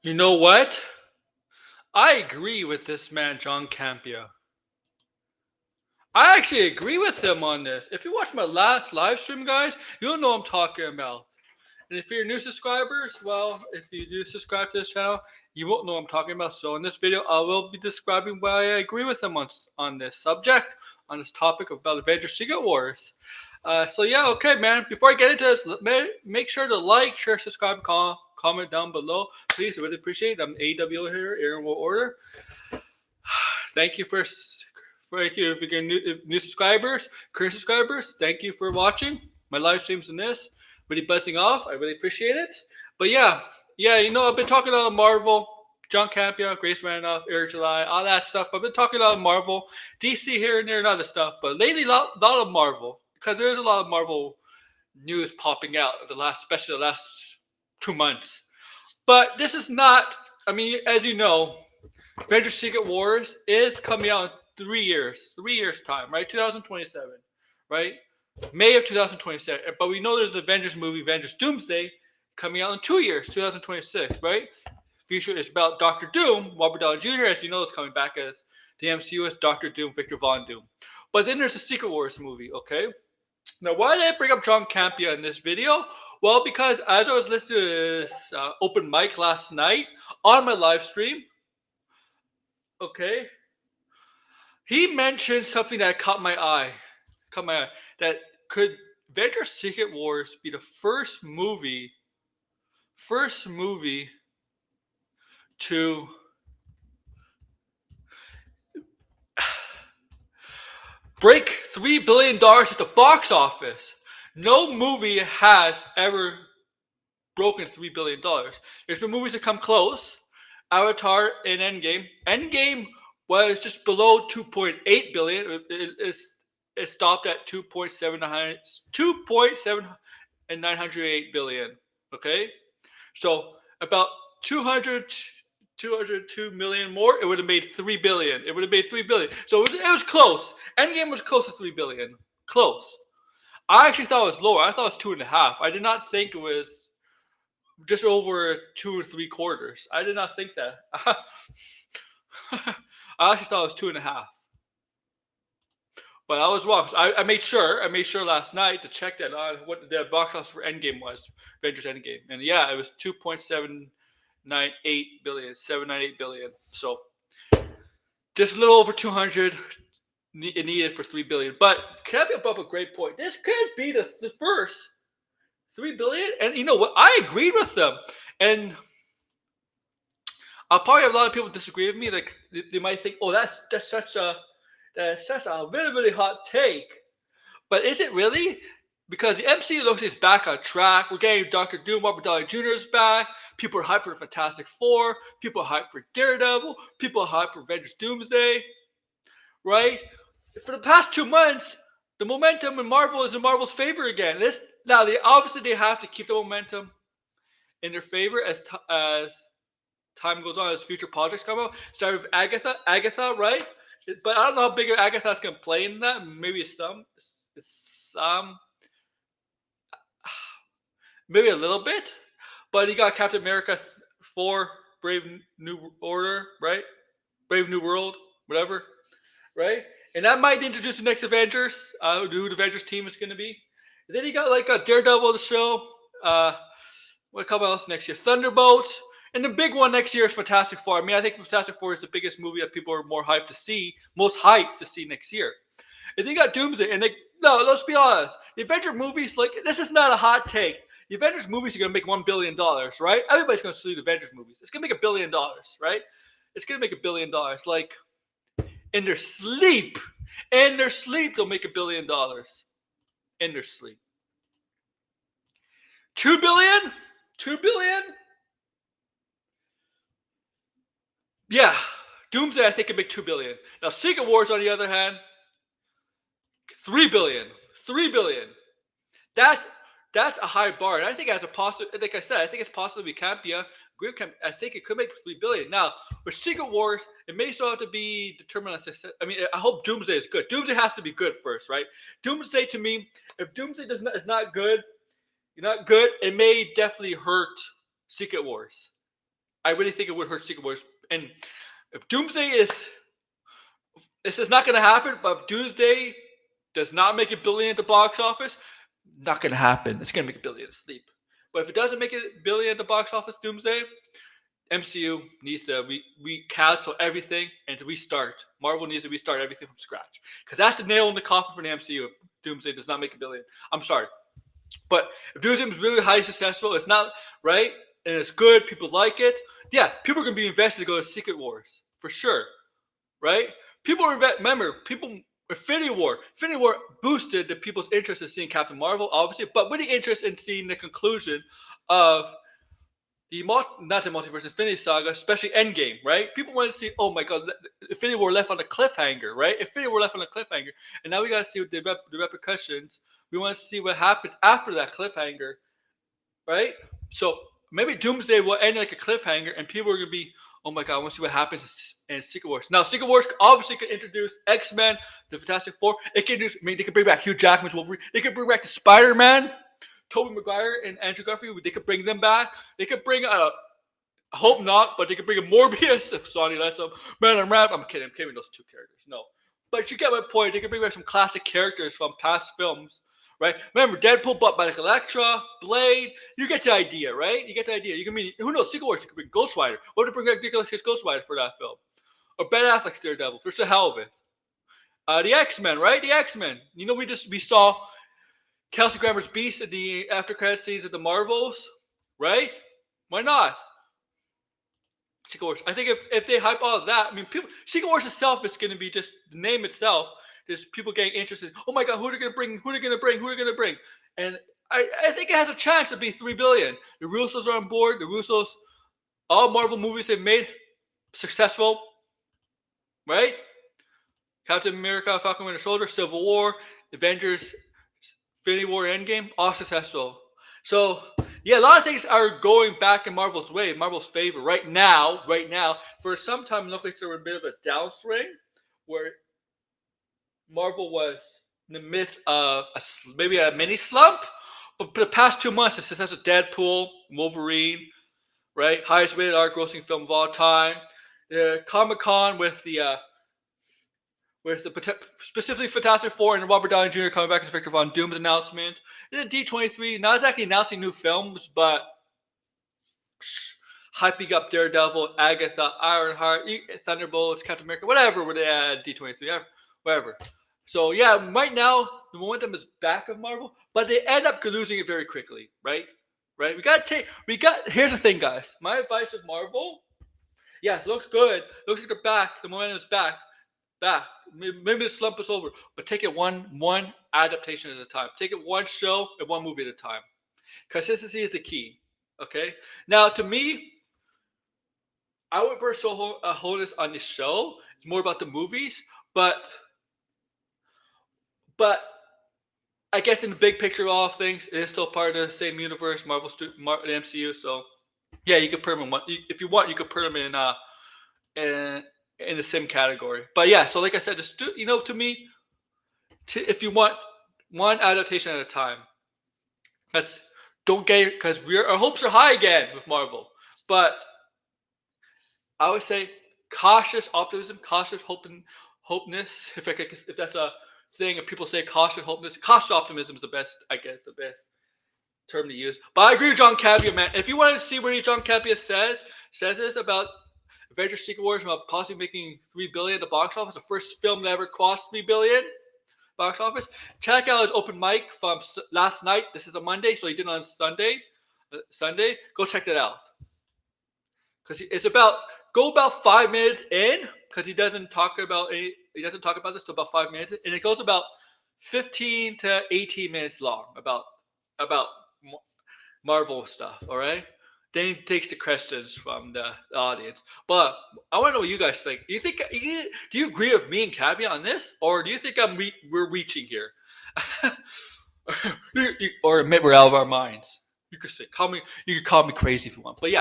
You know what? I agree with this man, John Campea. I actually agree with him on this. If you watch my last live stream, guys, you'll know what I'm talking about. And if you're new subscribers, well, if you do subscribe to this channel, you won't know what I'm talking about. So in this video, I will be describing why I agree with him on this subject, on this topic about Avengers Secret Wars. So yeah, okay, man. Before I get into this, make sure to like, share, subscribe, comment down below. Please, I really appreciate it. I'm AW here, Aaron Will Order. Thank you thank you if you're new subscribers, current subscribers. Thank you for watching my live streams and this. Really buzzing off. I really appreciate it. But yeah, I've been talking about Marvel, John Campea, Grace Randolph, Eric July, all that stuff. I've been talking about Marvel, DC here and there, and other stuff. But lately, lot of Marvel because there's a lot of Marvel news popping out especially the last 2 months. But this is not. I mean, as you know, Avengers Secret Wars is coming out in 3 years time, right? 2027, right? May of 2027. But we know there's the Avengers movie, Avengers Doomsday, coming out in 2 years, 2026, right? Future is about Doctor Doom, Robert Downey Jr., as you know, is coming back as the MCU as Doctor Doom, Victor Von Doom. But then there's the Secret Wars movie, okay? Now, why did I bring up John Campea in this video? Well, because as I was listening to this open mic last night on my live stream, okay, he mentioned something that caught my eye, that could Avengers Secret Wars be the first movie to break $3 billion at the box office. No movie has ever broken $3 billion. There's been movies that come close. Avatar and Endgame. Endgame was just below 2.8 billion. It stopped at 2.7 and 908 billion. Okay, so about 202 million more. It would have made 3 billion. It would have made 3 billion. So it was close. Endgame was close to 3 billion. Close. I actually thought it was lower. I thought it was 2.5. I did not think it was just over 2 3/4. I did not think that. I actually thought it was 2.5, but I was wrong. So I made sure. I made sure last night to check that on what the box office for Endgame was, Avengers Endgame, and yeah, it was 2.798 billion, 798 billion. So just a little over 200 needed for 3 billion. But Campbell brought up a great point. This could be the first 3 billion, and you know what? I agreed with them, and I'll probably have a lot of people disagree with me. Like they might think, "Oh, that's such a really really hot take." But is it really? Because the MCU looks like it's back on track. We're getting Doctor Doom, Robert Downey Jr. is back. People are hyped for the Fantastic Four. People are hyped for Daredevil. People are hyped for Avengers Doomsday. Right? For the past 2 months, the momentum in Marvel is in Marvel's favor again. Now obviously they have to keep the momentum in their favor as time goes on, as future projects come out. Start with Agatha, right? But I don't know how big Agatha's gonna play in that. Maybe some, maybe a little bit. But you got Captain America 4, Brave New Order, right? Brave New World, whatever, right? And that might introduce the next Avengers, who the Avengers team is going to be. And then you got like a Daredevil to show. What come else next year? Thunderbolt. And the big one next year is Fantastic Four. I mean, I think Fantastic Four is the biggest movie that people are most hyped to see next year. And then you got Doomsday. And no, let's be honest. The Avengers movies, like, this is not a hot take. The Avengers movies are going to make $1 billion, right? Everybody's going to see the Avengers movies. It's going to make $1 billion, right? It's going to make $1 billion. Like, in their sleep. In their sleep, they'll make $1 billion. In their sleep. 2 billion? 2 billion? Yeah. Doomsday, I think, can make 2 billion. Now, Secret Wars, on the other hand, 3 billion. 3 billion. That's a high bar. And I think as a possible, like I said, I think it's possible we can't be I think it could make 3 billion. Now, with Secret Wars, it may still have to be determined. As I said, I mean, I hope Doomsday is good. Doomsday has to be good first, right? Doomsday, to me, if Doomsday is not good, it may definitely hurt Secret Wars. I really think it would hurt Secret Wars. And if Doomsday is, this is not going to happen, but if Doomsday does not make $1 billion at the box office, not going to happen. It's going to make $1 billion sleep. But if it doesn't make $1 billion at the box office, Doomsday, MCU needs to cancel everything and to restart. Marvel needs to restart everything from scratch. Because that's the nail in the coffin for the MCU. If Doomsday does not make $1 billion. I'm sorry. But if Doomsday is really highly successful, it's not right, and it's good, people like it, yeah, people are going to be invested to go to Secret Wars. For sure. Right? People are remember, Infinity War boosted the people's interest in seeing Captain Marvel, obviously, but with the interest in seeing the conclusion of not the multiverse Infinity Saga, especially Endgame, right? People want to see, oh my god, Infinity War left on a cliffhanger, right? Infinity War left on a cliffhanger, and now we got to see what the repercussions. We want to see what happens after that cliffhanger, right? So maybe Doomsday will end like a cliffhanger, and people are gonna be, oh my god, I want to see what happens in Secret Wars. Now, Secret Wars obviously could introduce X-Men, the Fantastic Four. It can introduce, they could bring back Hugh Jackman's Wolverine. They could bring back the Spider-Man. Tobey Maguire and Andrew Garfield, they could bring them back. They could bring I hope not, but they could bring a Morbius if Sony lets them. Man, I'm kidding those two characters. No. But you get my point. They could bring back some classic characters from past films, right? Remember, Deadpool bought by like Elektra, Blade. You get the idea, right? You get the idea. You can mean, who knows, Secret Wars, you could bring Ghost Rider. What to bring back Nicolas Cage Ghost Rider for that film? Or Ben Affleck's Daredevil, for the hell of it. The X-Men, right? The X-Men. You know, we saw Kelsey Grammer's Beast in the after credit scenes of the Marvels, right? Why not? Secret Wars. I think if they hype all of that, I mean, Secret Wars itself is going to be just the name itself. Just people getting interested. Oh my God, who are they going to bring? Who are they going to bring? Who are they going to bring? And I think it has a chance to be $3 billion. The Russos are on board. The Russos, all Marvel movies they've made, successful, right? Captain America, Falcon Winter Soldier, Civil War, Avengers, Infinity War, Endgame, all successful. So yeah, a lot of things are going back in Marvel's way, Marvel's favor right now. For some time, it looked like there was a bit of a downswing where Marvel was in the midst of maybe a mini slump. But for the past 2 months, the success of Deadpool, Wolverine, right, highest rated R grossing film of all time. The Comic-Con with the specifically Fantastic Four and Robert Downey Jr. coming back as Victor Von Doom's announcement. And then D23, not exactly announcing new films, but hyping up Daredevil, Agatha, Ironheart, Thunderbolts, Captain America, whatever where they had D23, whatever. So yeah, right now the momentum is back of Marvel, but they end up losing it very quickly, right? Right? Here's the thing, guys. My advice with Marvel, yes, looks good. Looks like they're back. The momentum is back. Maybe the slump is over, but take it one adaptation at a time. Take it one show and one movie at a time. Consistency is the key. Okay. Now, to me, I would put a wholeness on the show. It's more about the movies, but I guess in the big picture of all things, it is still part of the same universe, the MCU. So yeah, you could put them in one. If you want, you could put them in the sim category. But yeah, so like I said, just do, to me, if you want one adaptation at a time, because our hopes are high again with Marvel. But I would say cautious optimism, cautious hopeness. If that's a thing, if people say cautious hopeness, cautious optimism is the best term to use. But I agree with John Campea, man. If you want to see what John Campea says this about Avengers Secret Wars about possibly making $3 billion at the box office, the first film that ever cost $3 billion box office. Check out his open mic from last night. This is a Monday, so he did it on Sunday. Go check that out. Because it's about 5 minutes in, because he doesn't talk about this till about 5 minutes, and it goes about 15 to 18 minutes long about Marvel stuff. All right. Then he takes the questions from the audience. But I want to know what you guys think. Do you agree with me and Campea on this, or do you think we're reaching here, or admit we're out of our minds? You could call me crazy if you want. But yeah.